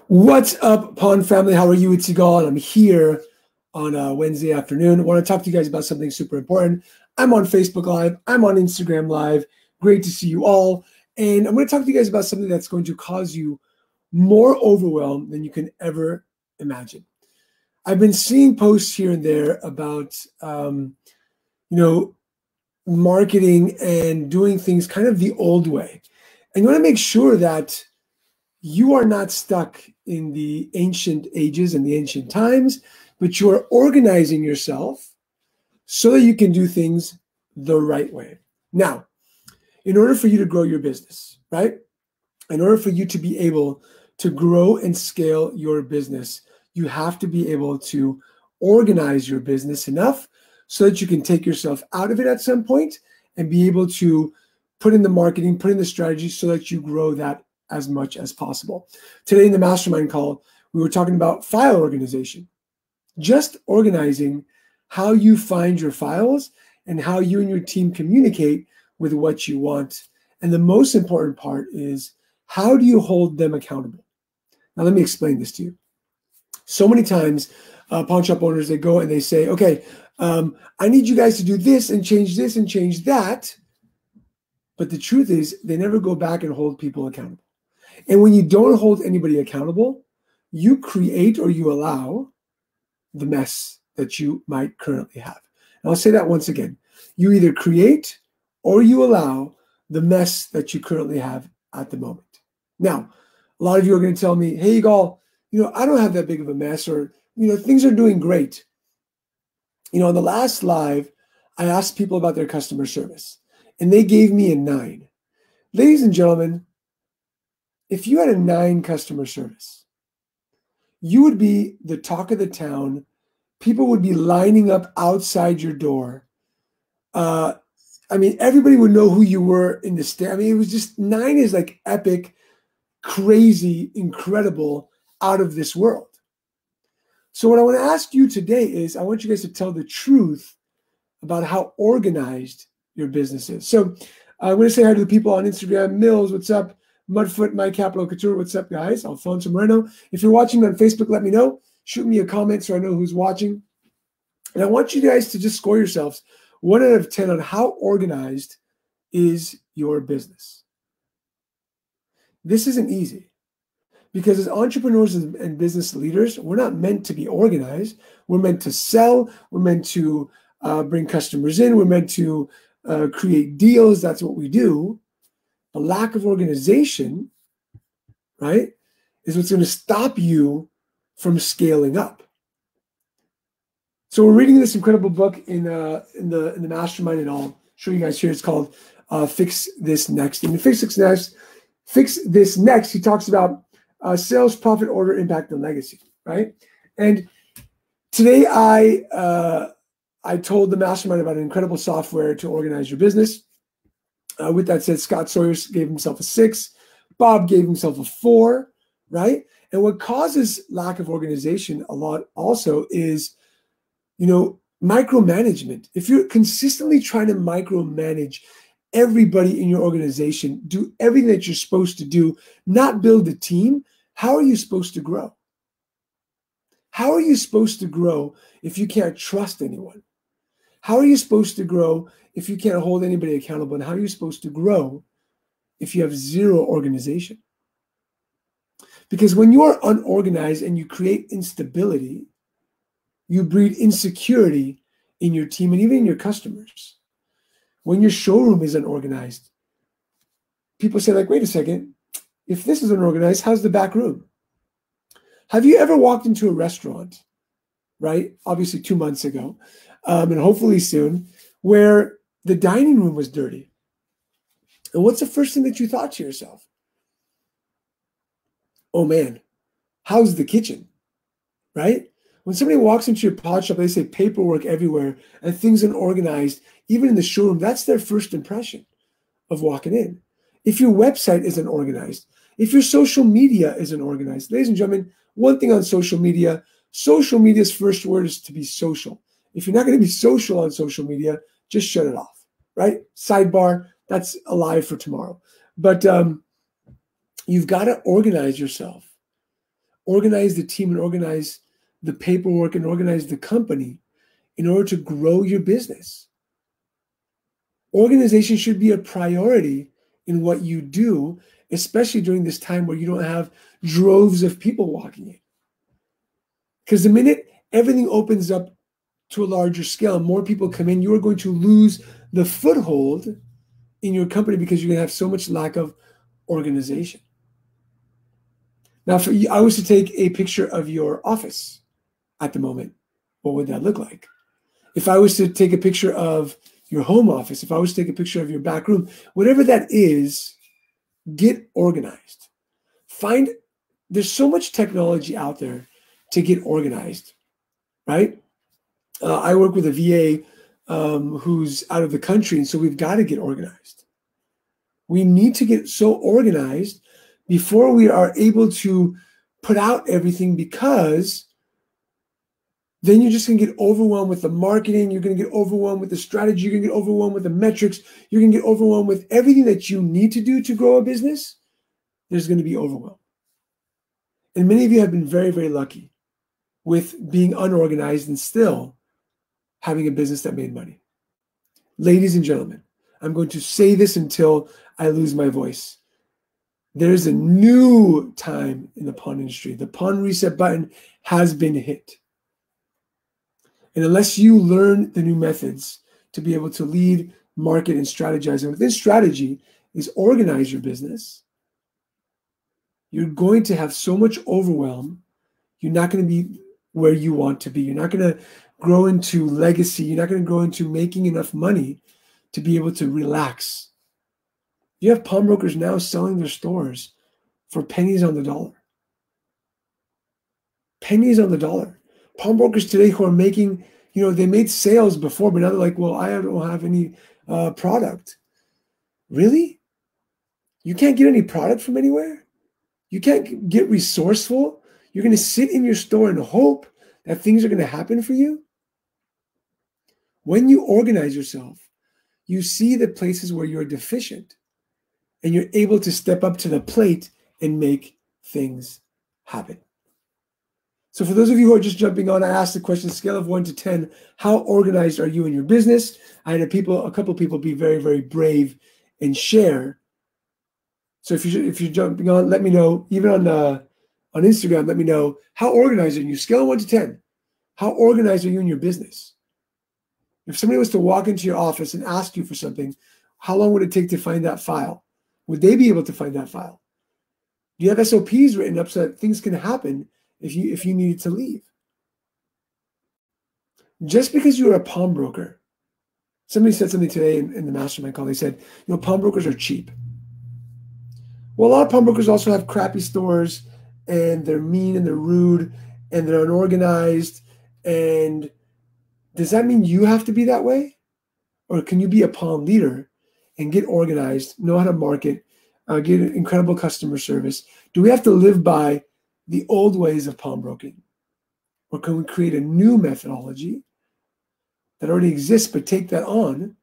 What's up, Pawn family? How are you? It's Yigal, and I'm here on a Wednesday afternoon. I want to talk to you guys about something super important. I'm on Facebook Live. I'm on Instagram Live. Great to see you all. And I'm going to talk to you guys about something that's going to cause you more overwhelm than you can ever imagine. I've been seeing posts here and there about, marketing and doing things kind of the old way. And you want to make sure that you are not stuck in the ancient ages and the ancient times, but you are organizing yourself so that you can do things the right way. Now, in order for you to grow your business, right? In order for you to be able to grow and scale your business, you have to be able to organize your business enough so that you can take yourself out of it at some point and be able to put in the marketing, put in the strategy so that you grow that as much as possible. Today in the mastermind call, we were talking about file organization, just organizing how you find your files and how you and your team communicate with what you want. And the most important part is, how do you hold them accountable? Now, let me explain this to you. So many times, pawn shop owners, they go and they say, okay, I need you guys to do this and change that. But the truth is, they never go back and hold people accountable. And when you don't hold anybody accountable, you create or you allow the mess that you might currently have. And I'll say that once again. You either create or you allow the mess that you currently have at the moment. Now, a lot of you are going to tell me, hey, Yigal, I don't have that big of a mess, or, things are doing great. On the last live, I asked people about their customer service, and they gave me a 9. Ladies and gentlemen, if you had a 9 customer service, you would be the talk of the town. People would be lining up outside your door. Everybody would know who you were in the stand. It was just 9 is like epic, crazy, incredible, out of this world. So what I want to ask you today is, I want you guys to tell the truth about how organized your business is. So I'm going to say hi to the people on Instagram. Mills, what's up? Mudfoot, My Capital Couture, what's up, guys? Alfonso Moreno. If you're watching on Facebook, let me know. Shoot me a comment so I know who's watching. And I want you guys to just score yourselves 1 out of 10 on how organized is your business. This isn't easy, because as entrepreneurs and business leaders, we're not meant to be organized. We're meant to sell. We're meant to bring customers in. We're meant to create deals. That's what we do. The lack of organization, right, is what's going to stop you from scaling up. So we're reading this incredible book in the mastermind, and I'll show you guys here. It's called Fix This Next. And in Fix This Next, he talks about sales, profit, order, impact, and legacy, right? And today I told the mastermind about an incredible software to organize your business. With that said, Scott Sawyer gave himself a 6. Bob gave himself a 4, right? And what causes lack of organization a lot also is, micromanagement. If you're consistently trying to micromanage everybody in your organization, do everything that you're supposed to do, not build a team, how are you supposed to grow? How are you supposed to grow if you can't trust anyone? How are you supposed to grow if you can't hold anybody accountable? And how are you supposed to grow if you have zero organization? Because when you are unorganized and you create instability, you breed insecurity in your team and even in your customers. When your showroom is unorganized, people say, like, wait a second, if this is unorganized, how's the back room? Have you ever walked into a restaurant, right? Obviously 2 months ago, and hopefully soon, where the dining room was dirty. And what's the first thing that you thought to yourself? Oh man, how's the kitchen, right? When somebody walks into your pawn shop, they say paperwork everywhere and things unorganized, even in the showroom, that's their first impression of walking in. If your website isn't organized, if your social media isn't organized, ladies and gentlemen, one thing on social media's first word is to be social. If you're not going to be social on social media, just shut it off, right? Sidebar, that's a live for tomorrow. But you've got to organize yourself organize the team and organize the paperwork and organize the company in order to grow your business. Organization should be a priority in what you do, especially during this time where you don't have droves of people walking in. Because the minute everything opens up to a larger scale, more people come in, you are going to lose the foothold in your company because you're going to have so much lack of organization. Now, if I was to take a picture of your office at the moment, what would that look like? If I was to take a picture of your home office, if I was to take a picture of your back room, whatever that is, get organized. There's so much technology out there to get organized, right? I work with a VA who's out of the country, and so we've got to get organized. We need to get so organized before we are able to put out everything, because then you're just going to get overwhelmed with the marketing. You're going to get overwhelmed with the strategy. You're going to get overwhelmed with the metrics. You're going to get overwhelmed with everything that you need to do to grow a business. There's going to be overwhelm. And many of you have been very, very lucky with being unorganized and still having a business that made money. Ladies and gentlemen, I'm going to say this until I lose my voice. There's a new time in the pawn industry. The pawn reset button has been hit. And unless you learn the new methods to be able to lead, market, and strategize, and within strategy is organize your business, you're going to have so much overwhelm. You're not going to be where you want to be. You're not going to grow into legacy. You're not going to grow into making enough money to be able to relax. You have pawnbrokers now selling their stores for pennies on the dollar. Pennies on the dollar. Pawnbrokers today who are making, they made sales before, but now they're like, well, I don't have any product. Really? You can't get any product from anywhere? You can't get resourceful? You're going to sit in your store and hope that things are going to happen for you? When you organize yourself, you see the places where you're deficient, and you're able to step up to the plate and make things happen. So for those of you who are just jumping on, I asked the question, scale of 1 to 10, how organized are you in your business? I had a couple of people be very, very brave and share. So if you're jumping on, let me know. Even on Instagram, let me know, how organized are you? Scale of 1 to 10. How organized are you in your business? If somebody was to walk into your office and ask you for something, how long would it take to find that file? Would they be able to find that file? Do you have SOPs written up so that things can happen if you needed to leave? Just because you're a pawnbroker, somebody said something today in the mastermind call. They said, pawnbrokers are cheap. Well, a lot of pawnbrokers also have crappy stores, and they're mean and they're rude and they're unorganized. And does that mean you have to be that way? Or can you be a pawn leader and get organized, know how to market, get incredible customer service? Do we have to live by the old ways of pawnbroking? Or can we create a new methodology that already exists, but take that on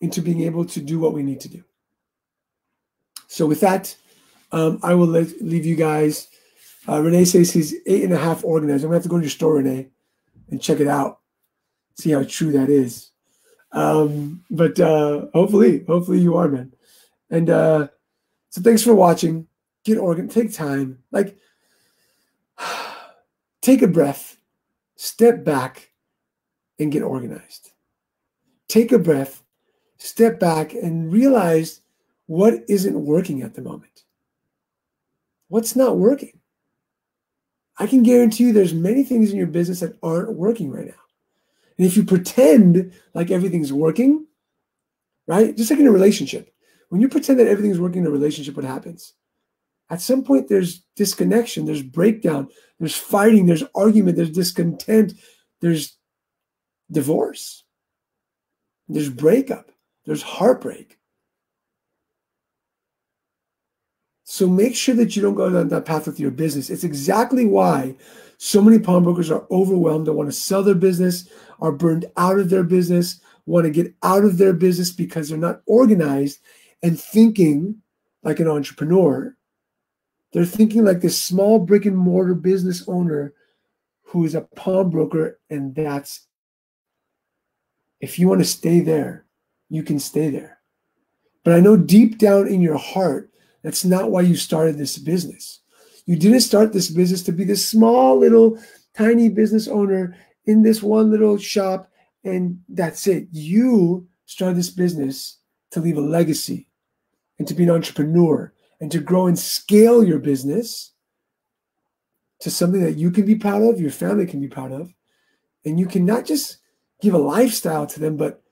into being able to do what we need to do? So with that, I will leave you guys. Renee says he's 8.5 organized. I'm going to have to go to your store, Renee, and check it out. See how true that is. But hopefully you are, man. And so thanks for watching. Get organized. Take time. Take a breath. Step back and get organized. Take a breath. Step back and realize what isn't working at the moment. What's not working? I can guarantee you there's many things in your business that aren't working right now. And if you pretend like everything's working, right? Just like in a relationship. When you pretend that everything's working in a relationship, what happens? At some point, there's disconnection, there's breakdown, there's fighting, there's argument, there's discontent, there's divorce, there's breakup, there's heartbreak. So make sure that you don't go down that path with your business. It's exactly why so many pawnbrokers are overwhelmed, don't want to sell their business, are burned out of their business, want to get out of their business because they're not organized and thinking like an entrepreneur, They're thinking like this small brick and mortar business owner who is a pawnbroker, and that's, if you want to stay there, you can stay there. But I know deep down in your heart, that's not why you started this business. You didn't start this business to be this small little tiny business owner in this one little shop and that's it. You started this business to leave a legacy and to be an entrepreneur and to grow and scale your business to something that you can be proud of, your family can be proud of, and you can not just give a lifestyle to them, but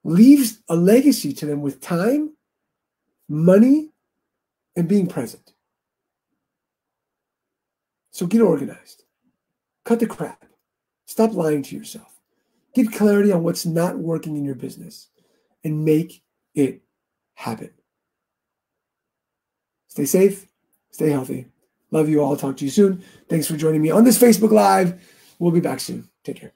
leave a legacy to them with time, money, and being present. So get organized. Cut the crap. Stop lying to yourself. Get clarity on what's not working in your business and make it happen. Stay safe. Stay healthy. Love you all. Talk to you soon. Thanks for joining me on this Facebook Live. We'll be back soon. Take care.